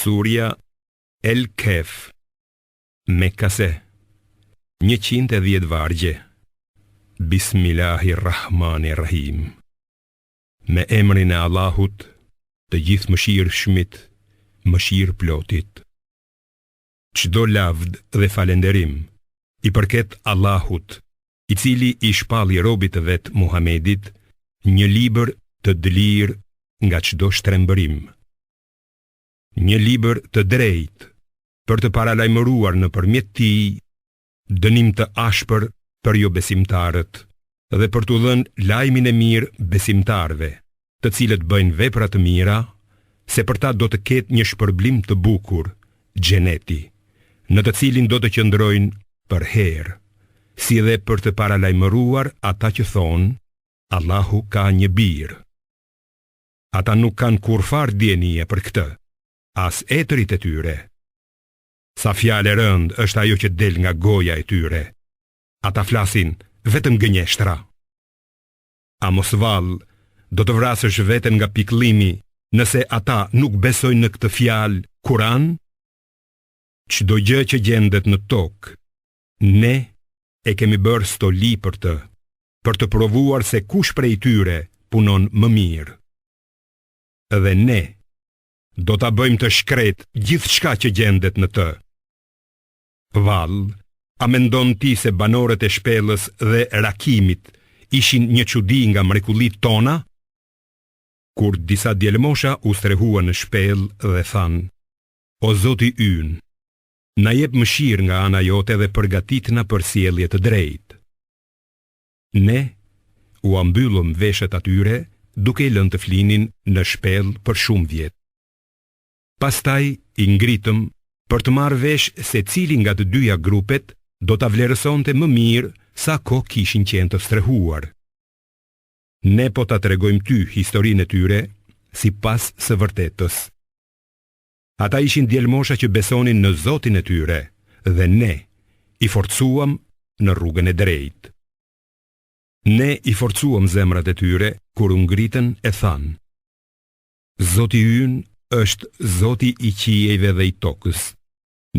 Surja El Kef, Mekase, 110 vargje. Bismillahirrahmanirrahim. Me emrin e Allahut, të gjithë mëshirshmit, mëshirë plotit. Çdo lavd dhe falenderim i përket Allahut, i cili i shpalli robit të vet Muhamedit një libër të dëlir nga çdo shtrembërim. Një libër të drejtë për të paralajmëruar nëpërmjet tij dënim të ashpër për jo besimtarët dhe për t'u dhënë lajmin e mirë besimtarve, të cilët bëjnë vepra të mira, se për ta do të ketë një shpërblim të bukur, xheneti, në të cilin do të qëndrojnë për herë, si dhe për të paralajmëruar ata që thonë, Allahu ka një birë. Ata nuk kanë kurfar dienie për këtë, as etërit e tyre. Sa fjalë e rëndë është ajo që del nga goja e tyre. Ata flasin vetëm gënjeshtra. A mos vallë, do të vrasësh veten nga pikëllimi nëse ata nuk besojnë në këtë fjalë Kur'an? Çdo gjë që gjendet në tokë, ne e kemi bërë stoli për të provuar se kush prej tyre punon më mirë. Dhe ne do ta bëjmë të shkret gjithçka që gjendet në të. Vallë, a mendon ti se banorët e shpellës dhe rakimit ishin një çudi nga mrekullitë tona? Kur disa djelmosha u strehuan në shpellë dhe thanë, o Zoti ynë, na jep mëshirë nga ana jote dhe përgatitna për sjellje të drejtë. Ne u ambyllëm veshët atyre duke I lënë të flinin në shpellë për shumë vjet. Pastaj I ngritëm për të marrë vesh se cili nga të dyja grupet do ta vlerësonte më mirë sa kohë kishin qenë të strehuar. Ne po ta tregojmë ty historinë e tyre sipas së vërtetës. Ata ishin djelmosha që besonin në Zotin e tyre dhe ne I forcuam në rrugën e drejtë. Ne I forcuam zemrat e tyre kur u ngritën e thanë: Zoti ynë është Zoti I qiejve dhe I tokës.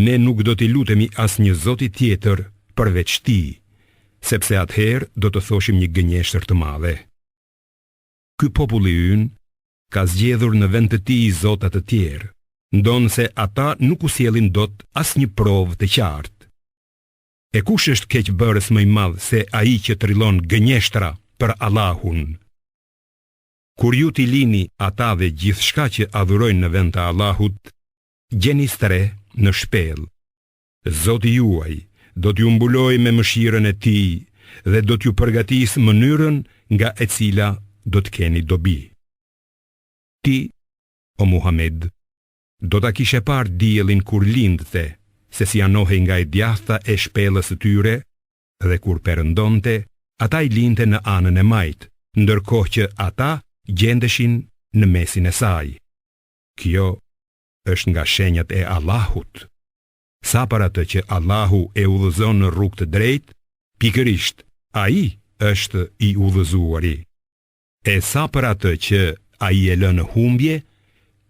Ne nuk do t'i lutemi asnjë Zoti tjetër përveç Tij, sepse atëherë do të thoshim një gënjeshtër të madhe. Ky populli ynë ka zgjedhur në vend të tij zotat të tjerë, ndonë se ata nuk u sjellin dot asnjë provë të qartë. E kush është keqbërës më I madh se ai që trillon gënjeshtra për Allahun? Kur ju t'i lini ata dhe gjithçka që adhurojnë në vend të Allahut, gjeni stre në shpellë. Zoti juaj do t'ju mbuloj me mëshirën e Tij dhe do t'ju përgatisë mënyrën nga e cila do të keni dobi. Ti, o Muhammed, do ta kishe parë diellin kur lindte, se si anohej nga e djathta e shpellës së tyre, dhe kur perëndonte, ata I linte në anën e majt, ndërkohë që ata gjendeshin në mesin e saj. Kjo është nga shenjat e Allahut. Sa për atë që Allahu e udhëzon në rrugë të drejtë, pikërisht ai është I udhëzuari. E sa për atë që ai e lë në humbje,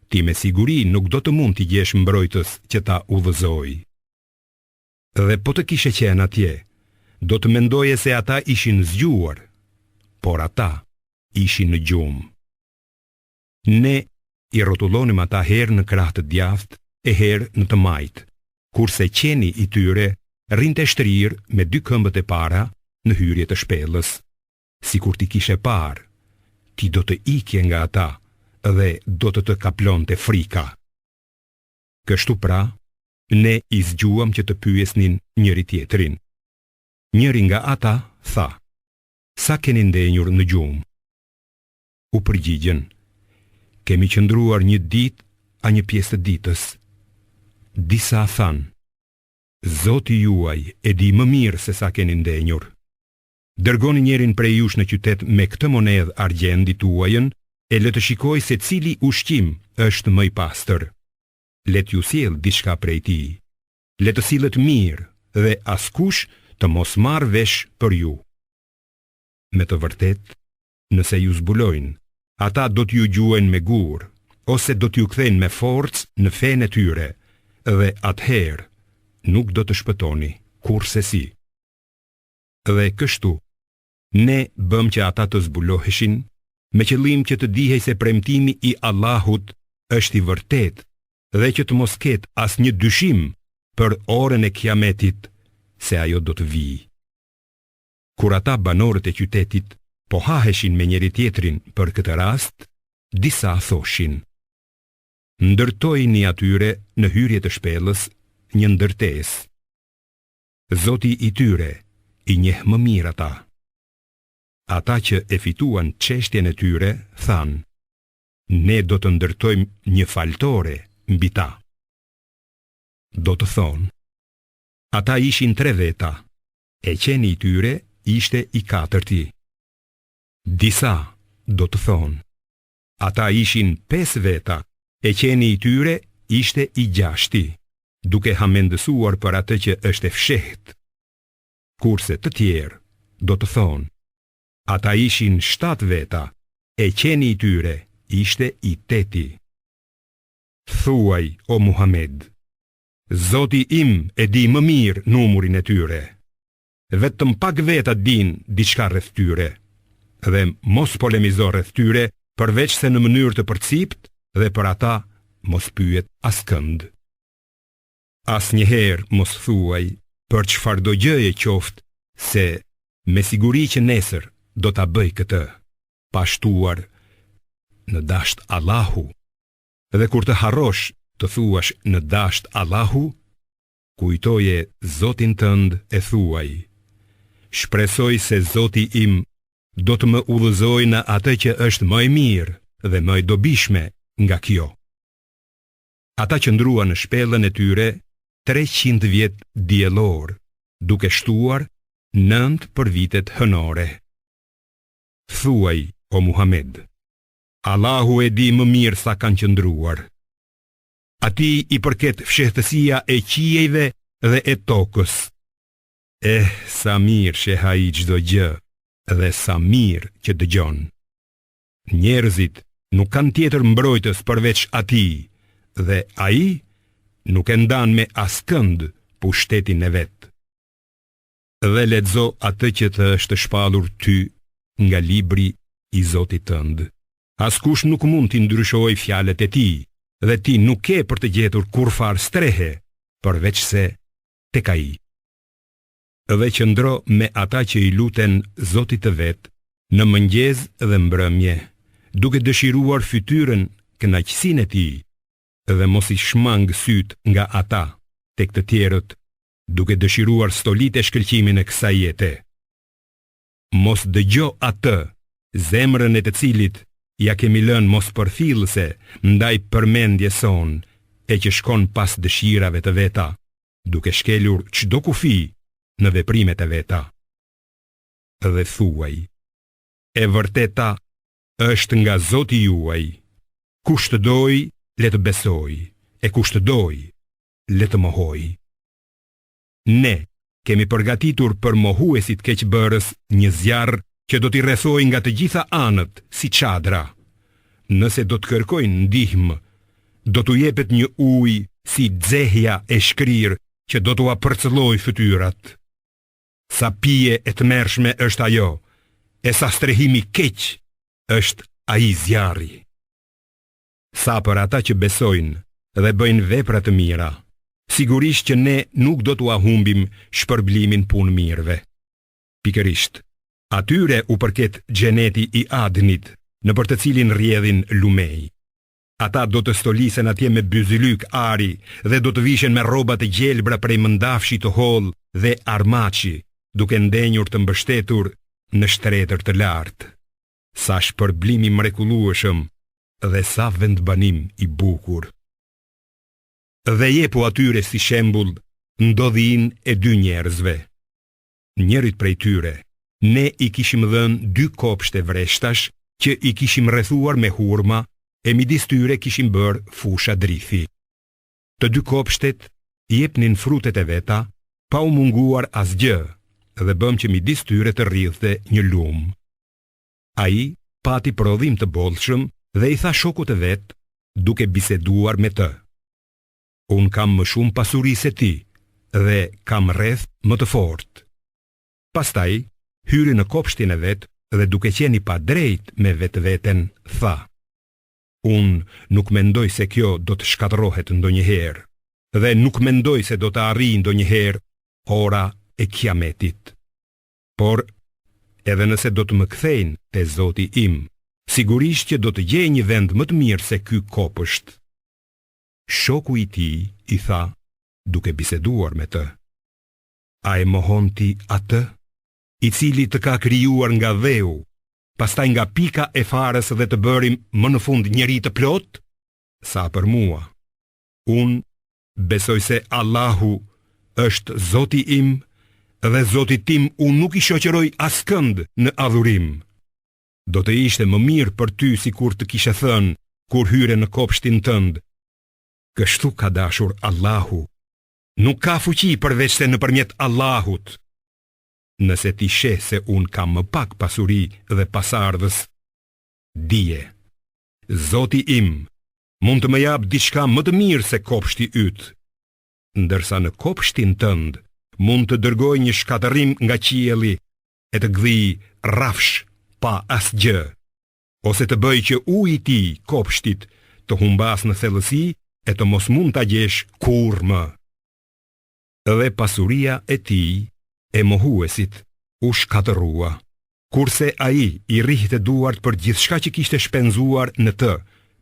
ti me siguri nuk do të mund t'i gjesh mbrojtës që ta udhëzoj. Dhe po të kishe qenë atje, do të mendoje se ata ishin zgjuar, por ata ishin në gjumë. Ne I rrotullonim ata herë në krah të djathtë e herë në të majtë, kurse qeni I tyre rrinte shtrirë me 2 këmbët e para në hyrje të shpellës. Sikur ti kishe parë, ti do të ikje nga ata dhe do të kaplonte frika. Kështu pra, ne I zgjuam që të pyesnin njëri tjetrin. Njëri nga ata tha: sa keni ndenjur në gjumë? U përgjigjen: kemi qëndruar një ditë a një pjesë të ditës. Disa thanë: Zoti juaj e di më mirë se sa keni ndenjur. Dërgoni njërin prej jush në qytet me këtë monedhë argjendi tuajën e le të shikoj se cili ushqim është më I pastër. Le t'ju sjell diçka prej tij. Le të sillet mirë dhe askush të mos marrë vesh për ju. Me të vërtet, nëse ju zbulojnë, ata do t'ju gjuajnë me gur, ose do t'ju kthejnë me forcë në fenë e tyre, dhe atëherë nuk do të shpëtoni, kurse si. Dhe kështu, ne bëm që ata të zbuloheshin, me qëllim që të dihej se premtimi i Allahut është i vërtet, dhe që të mos ketë asnjë dyshim për orën e kiametit, se ajo do të vijë. Kur ata banorët e qytetit po haheshin me njëri tjetrin për këtë rast, disa thoshin: ndërtojini atyre në hyrje të shpellës një ndërtesë. Zoti i tyre i njeh më mirë ata. Ata që e fituan çështjen e tyre thanë: ne do të ndërtojmë një faltore mbi ta. Do të thonë, ata ishin 3 veta, e qeni i tyre ishte i 4. Disa do të thonë, ata ishin 5 veta, e qeni i tyre ishte i 6, duke hamendësuar për atë që është e fshehtë. Kurse të tjerë do të thonë, ata ishin 7 veta, e qeni i tyre ishte i 8. Thuaj, o Muhammed, Zoti im e di më mirë numrin e tyre. Vetëm pak veta din diçka rreth tyre, dhe mos polemizo rreth tyre, përveç se në mënyrë të përcipt, dhe për ata mos pyet askënd. Asnjëherë mos thuaj për çfarëdo gjëje qoftë se me siguri që nesër do ta bëj këtë, pa shtuar në dasht Allahu. Dhe kur të harrosh të thuash në dasht Allahu, kujtoje Zotin tënd e thuaj: shpresoj se Zoti im do të më udhëzoj në atë që është më e mirë dhe më e dobishme nga kjo. Ata qëndruan në shpellën e tyre 300 vjet diellor, duke shtuar 9 për vitet hënore. Thuaj, o Muhammed, Allahu e di më mirë sa kanë qëndruar. Atij i përket fshehtësia e qiejve dhe e tokës. Sa mirë sheh ai çdo gjë, dhe sa mirë që dëgjon. Njerëzit nuk kanë tjetër mbrojtës përveç atij, dhe ai nuk e ndan me askënd pushtetin e vet. Dhe lexo atë që të është shpallur ty nga libri i Zotit tënd. Askush nuk mund t'i ndryshojë fjalët e tij, dhe ti nuk ke për të gjetur kurfar strehe, përveç se tek ai. Dhe qëndro me ata që i luten Zotit të vet në mëngjes dhe mbrëmje, duke dëshiruar fytyrën kënaqësinë e tij, dhe mos i shmang syt nga ata tek të tjerët, duke dëshiruar stolitë e shkëlqimin e kësaj jete. Mos dëgjo atë, zemrën e të cilit ja kemi lënë mos përfillëse ndaj përmendjes son, e që shkon pas dëshirave të veta, duke shkelur çdo kufi në veprimet e veta. Dhe thuaj: e vërteta është nga Zoti juaj. Kush të doj, le të besoj, e kush të doj, le të mohoj. Ne kemi përgatitur për mohuesit keqbërës një zjarr që do t'i rrethojë nga të gjitha anët si çadra. Nëse do të kërkojnë ndihmë, do t'u jepet një ujë si xehja e shkrirë që do t'u apërcëllojë fytyrat. Sa pije e tmerrshme është ajo, e sa strehimi keq është ai zjarri. Sa për ata që besojnë dhe bëjnë vepra të mira, sigurisht që ne nuk do t'u humbim shpërblimin punë mirëve. Pikërisht, atyre u përket xheneti i Adnit, në për të cilin rrjedhin lumej. Ata do të stolisen atje me byzylyk ari dhe do të vishen me rroba të gjelbra prej mëndafshi të hollë dhe armaçi, duke ndenjur të mbështetur në shtretër të lartë. Sa shpërblim i mrekullueshëm dhe sa vendbanim i bukur. Dhe jepu atyre si shembull ndodhin e 2 njerëzve. Njërit prej tyre ne i kishim dhënë 2 kopshte vreshtash që i kishim rrethuar me hurma, e midis tyre kishim bërë fusha drithi. Të 2 kopshtet i jepnin frutet e veta, pa u munguar asgjë, dhe bëm që midis tyre të rrjedhte një lum. Ai pati prodhim të bollshëm dhe i tha shokut të vet: duke biseduar me të. Unë kam më shumë pasuri se ti dhe kam rreth më të fortë. Pastaj, hyri në kopshtin e vet dhe duke qenë i padrejt me vetveten, tha: Unë nuk mendoj se kjo do të shkatërrohet ndonjëherë, dhe nuk mendoj se do të arrijë ndonjëherë ora e kiametit. Por, edhe nëse do të më kthejnë te Zoti im, sigurisht që do të gjej një vend më të mirë se ky kopësht. Shoku i tij i tha, duke biseduar me të: A e mohon ti atë, i cili të ka krijuar nga dheu, pastaj nga pika e farës dhe të bërim më në fund njeri të plot? Sa për mua, unë besoj se Allahu është Zoti im dhe Zoti tim unë nuk i shoqëroj askënd në adhurim. Do të ishte më mirë për ty si kur të kishe thënë kur hyre në kopshtin tënd: Kështu ka dashur Allahu. Nuk ka fuqi përveç se nëpërmjet Allahut. Nëse ti sheh se unë kam më pak pasuri dhe pasardhës, dije, Zoti im mund të më jap diçka më të mirë se kopshti yt, ndërsa në kopshtin tënd mund të dërgoj një shkatërim nga qielli e të gdhij rrafsh pa asgjë, ose të bëj që uji i tij kopshtit të humbas në thellësi e të mos mund ta gjesh kurrë më. Dhe pasuria e tij e mohuesit u shkatërrua, kurse ai i rrihte duart për gjithçka që kishte shpenzuar në të,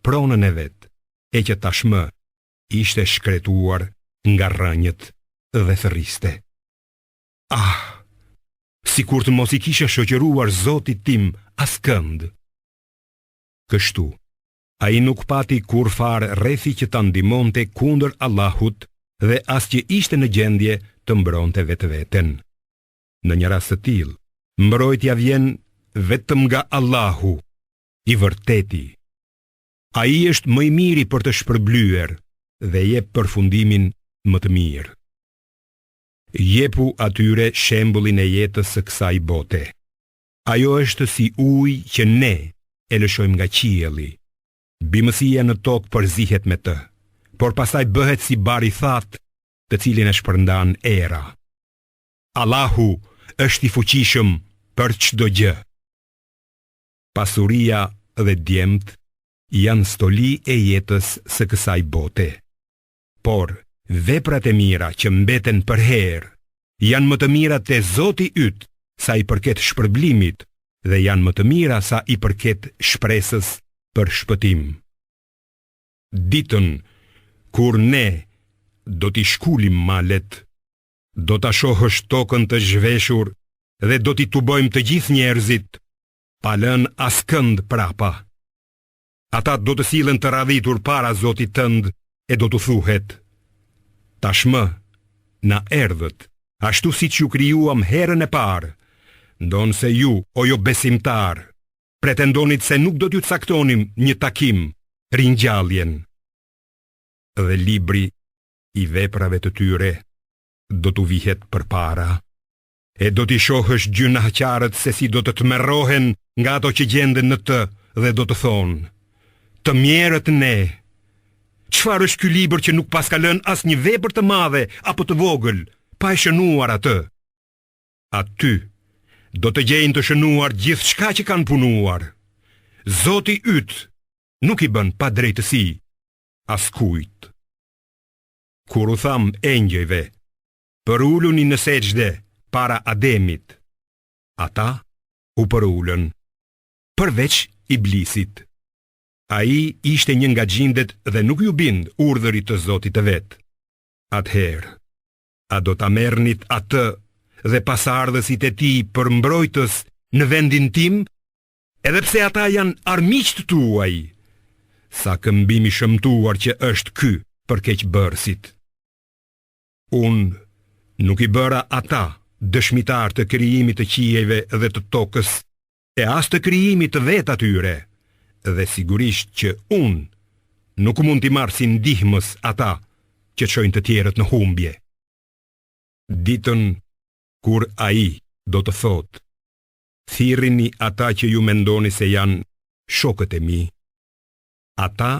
pronën e vet, e që tashmë ishte shkretuar nga rrënjët dhe thërriste. Ah, sikur të mos i kishe shoqëruar Zotit tim askënd. Kështu, ai nuk pati kur fare rrethi që ta ndihmonte kundër Allahut dhe as që ishte në gjendje të mbronte vetveten. Në një rast të tillë, mbrojtja vjen vetëm nga Allahu, i vërteti. Ai është më i miri për të shpërblyer dhe jep përfundimin më të mirë. Jepu atyre shembullin e jetës së kësaj bote. Ajo është si ujë që ne e lëshojmë nga qielli. Bimësia në tokë përzihet me të, por pastaj bëhet si bar i thatë, të cilin e shpërndan era. Allahu është i fuqishëm për çdo gjë. Pasuria dhe djemt janë stoli e jetës së kësaj bote. Por veprat e mira që mbeten për herë janë më të mira te Zoti yt sa i përket shpërblimit dhe janë më të mira sa i përket shpresës për shpëtim. Ditën kur ne do t'i shkulim malet, do t'a shohësh tokën të zhveshur dhe do t'i tubojmë të gjithë njerëzit, pa lënë askënd prapa. Ata do të sillen të radhitur para Zotit tënd e do të thuhet: Tashmë na erdhët, ashtu siç ju krijuam herën e parë, ndonë se ju, o jo besimtar, pretendonit se nuk do t'ju caktonim një takim, ringjalljen. Dhe libri i veprave të tyre do t'u vihet përpara, e do t'i shohësh gjunaqarët se si do të tmerrohen nga ato që gjenden në të dhe do të thonë: Të mjerët ne! Çfarë është ky libër që nuk paska lënë asnjë vepër të madhe apo të vogël, pa e shënuar atë? Aty do të gjejnë të shënuar gjithçka që kanë punuar. Zoti yt nuk i bën pa drejtësi askujt. Kur u tham engjëjve: Përuluni në sejdë para Ademit, ata u përulën, përveç Iblisit. Ai ishte një nga xhindet dhe nuk ju bind urdhërit të Zotit të vet. Atëherë, a do ta merrnit atë dhe pasardhësit e tij për mbrojtës në vendin tim, edhe pse ata janë armiqtë tuaj? Sa këmbim i shëmtuar që është ky për keqbërësit. Unë nuk i bëra ata dëshmitar të krijimit të qiejve dhe të tokës, e as të krijimit të vet atyre, dhe sigurisht që unë nuk mund t'i marr si ndihmës ata që çojnë të tjerët në humbje. Ditën kur ai do të thotë: Thirrini ata që ju mendoni se janë shokët e mi. Ata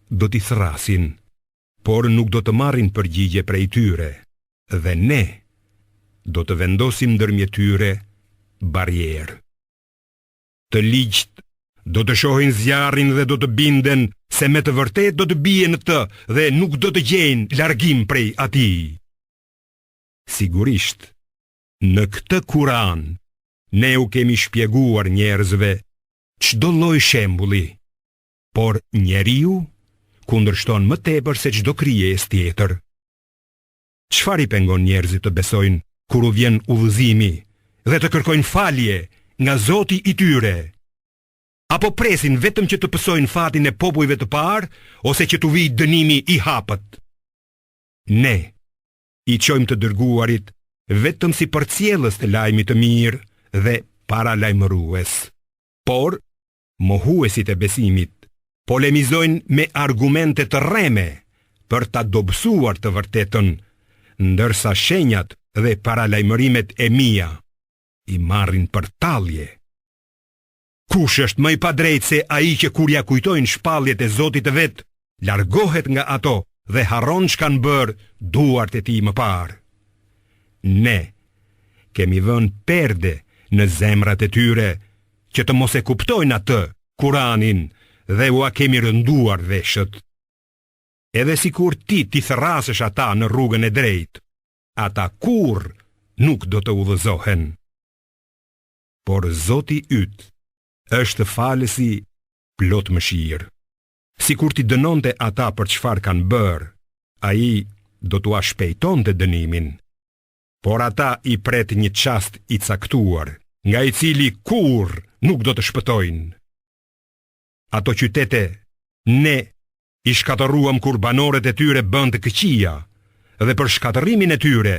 do t'i thrasin, por nuk do të marrin përgjigje prej tyre, dhe ne do të vendosim ndërmjet tyre barierë. Të ligjt do të shohin zjarrin dhe do të binden se me të vërtet do të bien në të dhe nuk do të gjejnë largim prej atij. Sigurisht, në këtë Kur'an ne u kemi shpjeguar njerëzve çdo lloj shembulli, por njeriu kundërshton më tepër se çdo krijesë tjetër. Çfarë i pengon njerëzit të besojnë kur u vjen udhëzimi dhe të kërkojnë falje nga Zoti i tyre? Apo presin vetëm që të pësojnë fatin e popujve të parë, ose që t'u vijë dënimi i hapët? Ne i çojmë të dërguarit vetëm si përcjellës të lajmit të mirë dhe paralajmërues. Por mohuesit e besimit polemizojnë me argumente të rreme për ta dobësuar të vërtetën, ndërsa shenjat dhe paralajmërimet e mia i marrin për tallje. Kush është më i padrejtë se ai që kur ja kujtojnë shpalljet e Zotit të vet, largohet nga ato dhe harron ç'kan bërë duart e tij më parë? Ne kemi vënë perde në zemrat e tyre që të mos e kuptojnë atë Kur'anin dhe ua kemi rënduar veshët. Edhe sikur ti thërrasësh ata në rrugën e drejtë, ata kurrë nuk do të udhëzohen. Por Zoti yt është falësi plot mëshirë. Sikur ti dënonte ata për çfarë kanë bërë, ai do t'ua shpejtonte dënimin. Por ata i pret një çast i caktuar, nga i cili kurrë nuk do të shpëtojnë. Ato qytete ne i shkatëruam kur banorët e tyre bënd të këqija, dhe për shkatërimin e tyre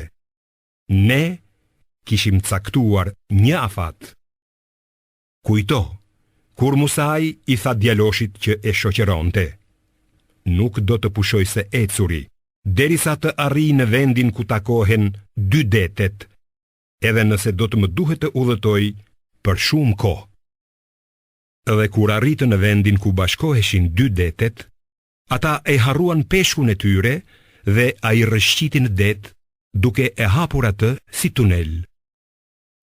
ne kishim caktuar një afat. Kujto, kur Musai i tha djaloshit që e shoqëronte: nuk do të pushoj se ecuri, derisa të arrijë në vendin ku takohen dy detet, edhe nëse do të më duhet të udhëtoj për shumë kohë. Dhe kur arritën në vendin ku bashkoheshin dy detet, ata e harruan peshkun e tyre dhe ai rrëshqitin në det, duke e hapur atë si tunel.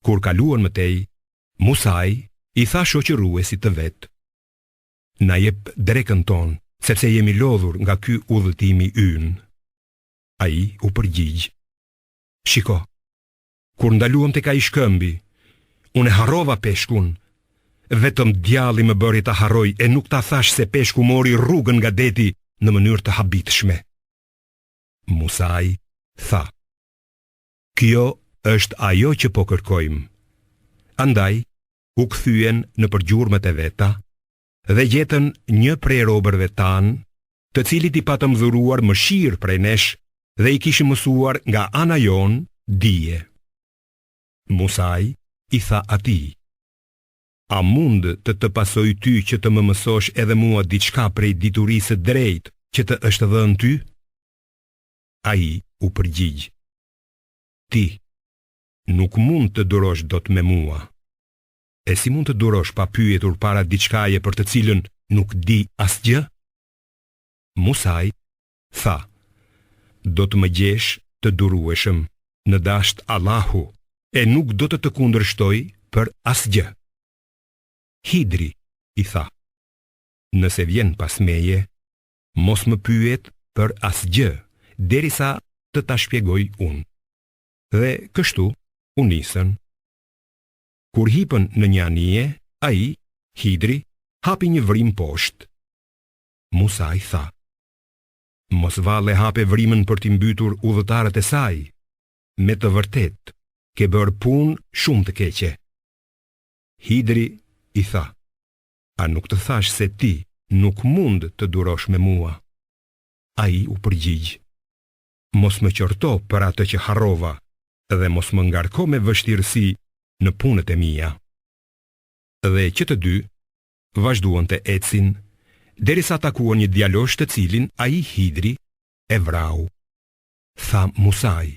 Kur kaluan mëtej, Musai i tha shoqëruesit të vet: na jep drekën ton, sepse jemi lodhur nga ky udhëtimi ynë. Ai u përgjigj: shiko, kur ndaluam tek ai shkëmbi, unë harrova peshkun, vetëm djalli më bëri ta harroj e nuk ta thash se peshku mori rrugën nga deti në mënyrë të habitshme. Musai tha: kjo është ajo që po kërkojmë. Andaj u kthyen në përgjurmët e veta dhe gjetën një prej robërve tanë, të cilit i patëm dhuruar mëshirë prej nesh dhe i kishim mësuar nga ana jon dije. Musai i tha atij: a mund të pasoj ty që të më mësosh edhe mua diçka prej diturisë së drejtë që të është dhënë ty? Ai u përgjigj: ti nuk mund të durosh dot me mua. E si mund të durosh pa pyetur para diçkaje për të cilën nuk di asgjë? Musai tha: do të më gjesh të durueshëm në dasht Allahu e nuk do të kundërshtoj për asgjë. Hidri i tha: nëse vjen pas meje, mos më pyet për asgjë derisa të ta shpjegoj unë. Dhe kështu u nisën. Kur hipën në një anije, ai, Hidri, hapi një vrim poshtë. Musai tha: mos valle hape vrimën për t'i mbytur udhëtarët e saj. Me të vërtet, ke bërë punë shumë të keqe. Hidri i tha: a nuk të thash se ti nuk mund të durosh me mua? Ai u përgjigj: mos më qorto për atë që harrova dhe mos më ngarko me vështirësi në punët e mia. Dhe që të dy vazhduan të ecin, derisa takuan një djalosh të cilin ai Hidri e vrau. Tha Musai: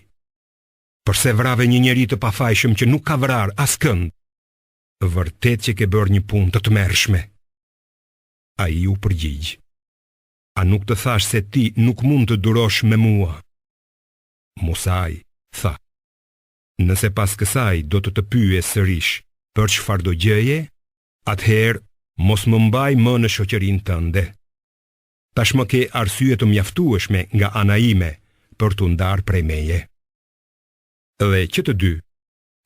përse vrave një njeri të pafajshëm që nuk ka vrar askënd? Vërtet që ke bërë një punë të tmerrshme. Ai u përgjigj: a nuk të thash se ti nuk mund të durosh me mua? Musaj tha, nëse pas kësaj do të pyes sërish për çfarëdo gjëje, atëherë mos më mbaj më në shoqërinë tënde. Tashmë ke arsye të mjaftueshme nga ana ime për t'u ndarë prej meje. Dhe që të dy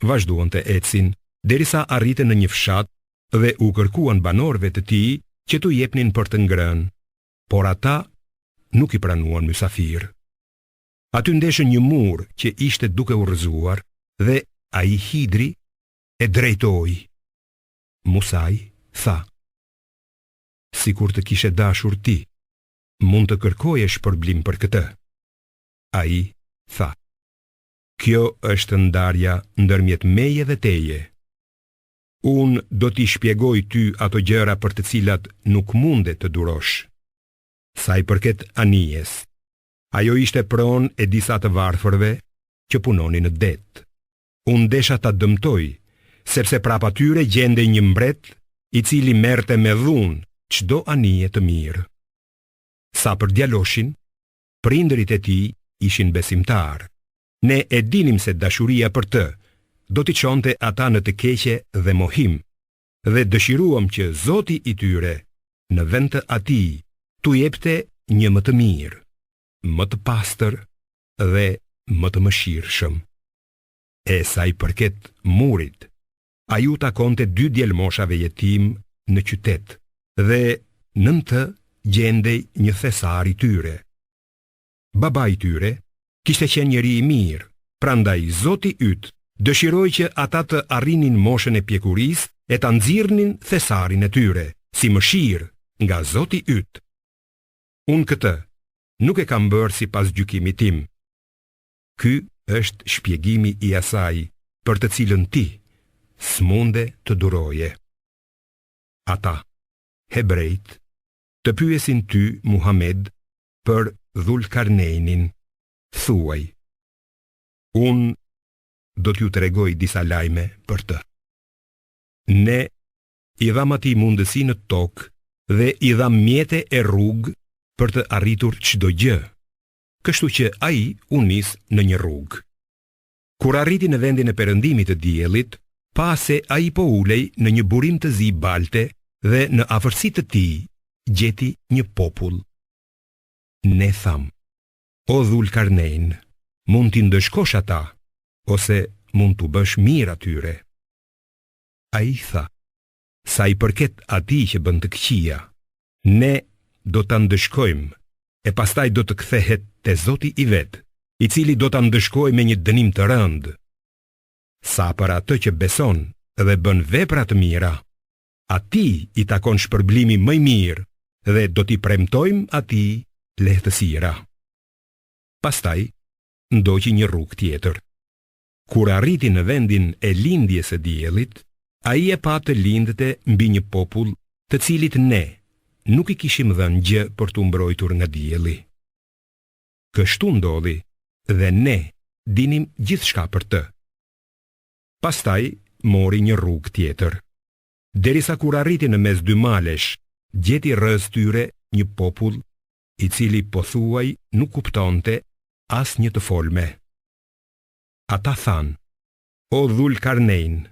vazhduan të ecin derisa arritën në një fshat dhe u kërkuan banorëve të tij që t'u jepnin për të ngrënë, por ata nuk i pranuan mysafir. Aty ndeshën një mur që ishte duke u rrëzuar dhe ai hidri e drejtoi. Musaj tha, sikur të kishe dashur ti, mund të kërkoje shpërblim për këtë. Ai tha, kjo është ndarja ndërmjet meje dhe teje. Unë do t'i shpjegoj ty ato gjëra për të cilat nuk mundet të durosh. Sa i përket anijes, ajo ishte pronë e disa të varfërve që punonin në det. Unë desha ta dëmtoj, sepse prapa tyre gjendej një mbret i cili merrte me dhunë çdo anije të mirë. Sa për djaloshin, prindërit e tij ishin besimtar. Ne e dinim se dashuria për të do t'i çonte ata në të keqe dhe mohim, dhe dëshiruam që Zoti i tyre në vend të atij t'u jepte një më të mirë, më të pastër dhe më të mëshirshëm. E sa i përket murit, ai u takonte 2 djelmoshave jetim në qytet dhe nën të gjendej një thesar i tyre. Babai i tyre kishte qenë njeri i mirë, prandaj Zoti yt dëshiroi që ata të arrinin moshën e pjekurisë e ta nxirrnin thesarin e tyre, si mëshirë nga Zoti yt. Unë këtë nuk e kam bërë sipas gjykimit tim. Ky është shpjegimi i asaj për të cilën ti s'munde të duroje. Ata, hebrejt, të pyesin ty, Muhamed, për Dhul-Karneinin, thuaj, unë do t'ju tregoj disa lajme për të. Ne i dham atij mundësi në tokë dhe i dham mjete e rrugë për të arritur çdo gjë, kështu që ai u nis në një rrugë. Kur arriti në vendin e perëndimit të diellit, pa se ai po ulej në një burim të zi balte dhe në afërsi të tij gjeti një popull. Ne tham, o Dhul-Karnein, mund t'i ndëshkosh ata, ose mund t'u bësh mirë atyre. Ai tha, sa i përket atij që bën të këqija, ne do ta ndëshkojmë, e pastaj do të kthehet te Zoti i vet, i cili do ta ndëshkojë me një dënim të rëndë. Sa për atë që beson dhe bën vepra të mira, atij i takon shpërblimi më i mirë dhe do t'i premtojmë atij lehtësira. Pastaj ndoqi një rrugë tjetër. Kur arriti në vendin e lindjes së diellit, ai e pa të lindte mbi një popull të cilit ne nuk i kishim dhënë gjë për t'u mbrojtur nga dielli. Kështu ndodhi dhe ne dinim gjithçka për të. Pastaj mori një rrugë tjetër. Derisa kur arriti në mes 2 malesh, gjeti rreth tyre një popull i cili pothuaj nuk kuptonte asnjë të folme. Ata than, o Dhul-Karnein,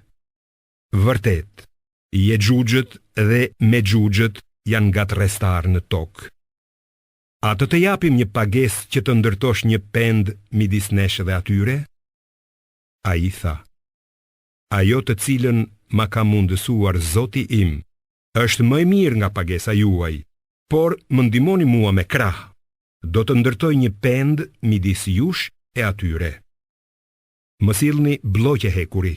vërtet, Jexhuxhët dhe Mexhuxhët janë gatrestar në tokë. A të japim një pagesë që të ndërtosh një pend midis nesh dhe atyre? Ai tha, ajo të cilën ma ka mundësuar Zoti im është më e mirë nga pagesa juaj, por më ndihmoni mua me krah. Do të ndërtoj një pend midis jush e atyre. Më sillni blloqe hekuri.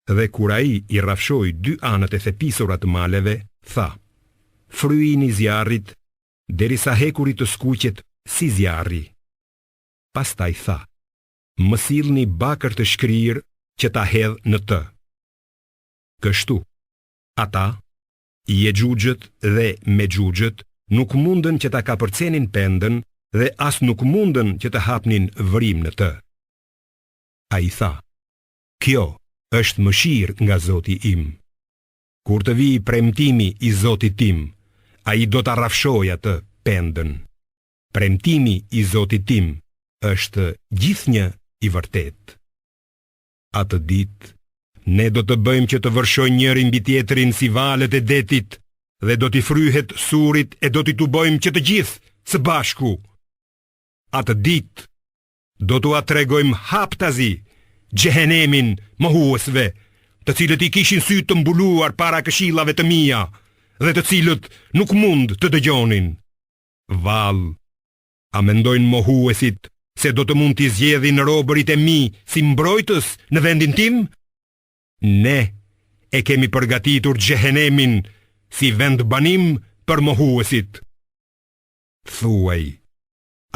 Dhe kur ai i rrafshoi 2 anët e thepisura të maleve, tha, fryini zjarrit derisa hekuri të skuqet si zjarri. Pastaj tha, më sillni bakër të shkrirë që ta hedh në të. Kështu, ata, Jexhuxhët dhe Mexhuxhët, nuk mundën që ta kapërcenin pendën dhe as nuk mundën që të hapnin vërim në të. Ai tha, kjo është mëshirë nga Zoti im. Kur të vijë premtimi i Zotit tim, ai do ta rrafshojë atë pendën. Premtimi i Zotit tim është gjithnjë i vërtet. Atë ditë, ne do të bëjmë që të vërshojnë njëri mbi tjetrin si valët e detit, dhe do t'i fryhet surit e do t'i tubojmë që të gjithë së bashku. Atë ditë, do t'u atregojmë haptazi xhehenemin mohuesve, të cilët i kishin sy të mbuluar para këshillave të mia, dhe të cilët nuk mund të dëgjonin. Vallë, a mendojnë mohuesit se do të mund t'i zgjedhin robërit e mi si mbrojtës në vendin tim? Ne e kemi përgatitur xhehenemin si vend banim për mohuesit. Thuaj,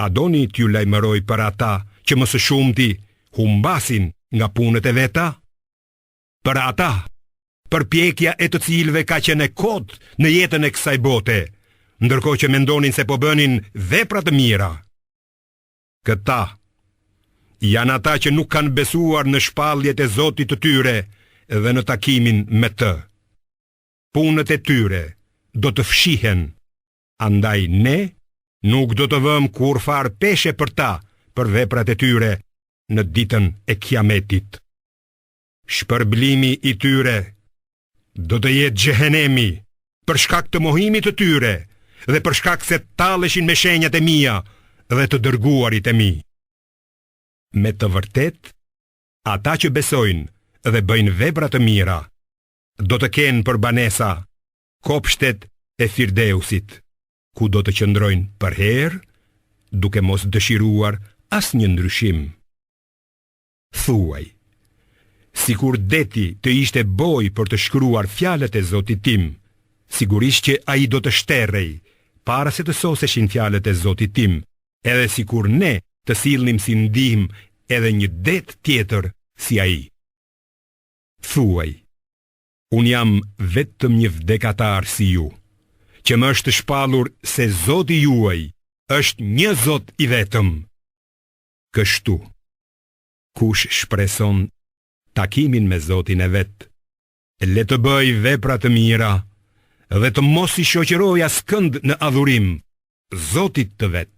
a doni t'ju lajmëroj për ata që më së shumti humbasin nga punët e veta? Për ata, përpjekja e të cilëve ka qenë kot në jetën e kësaj bote, ndërkohë që mendonin se po bënin vepra të mira. Këta janë ata që nuk kanë besuar në shpalljet e Zotit të tyre dhe në takimin me të. Punët e tyre do të fshihen, andaj ne nuk do të vëmë kurfar peshe për ta për veprat e tyre në ditën e Kiametit. Shpërblimi i tyre do të jetë xhehenemi për shkak të mohimit të tyre dhe për shkak se talleshin me shenjat e mia dhe të dërguarit e mi. Me të vërtet, ata që besojnë dhe bëjnë vepra të mira do të kenë për banesa kopshtet e Firdeusit, ku do të qëndrojnë për herë, duke mos dëshiruar asnjë ndryshim. Thuaj, sikur deti të ishte boj për të shkruar fjalët e Zotit tim, sigurisht që ai do të shterrej para se të soseshin fjalët e Zotit tim, edhe sikur ne të sillnim si ndihmë edhe një det tjetër si ai. Thuaj, unë jam vetëm një vdekatar si ju, që më është shpallur se Zoti juaj është një Zot i vetëm. Kështu, kush shpreson takimin me Zotin e vet, le të bëj vepra të mira dhe të mos i shoqëroj askënd në adhurim Zotit të vet.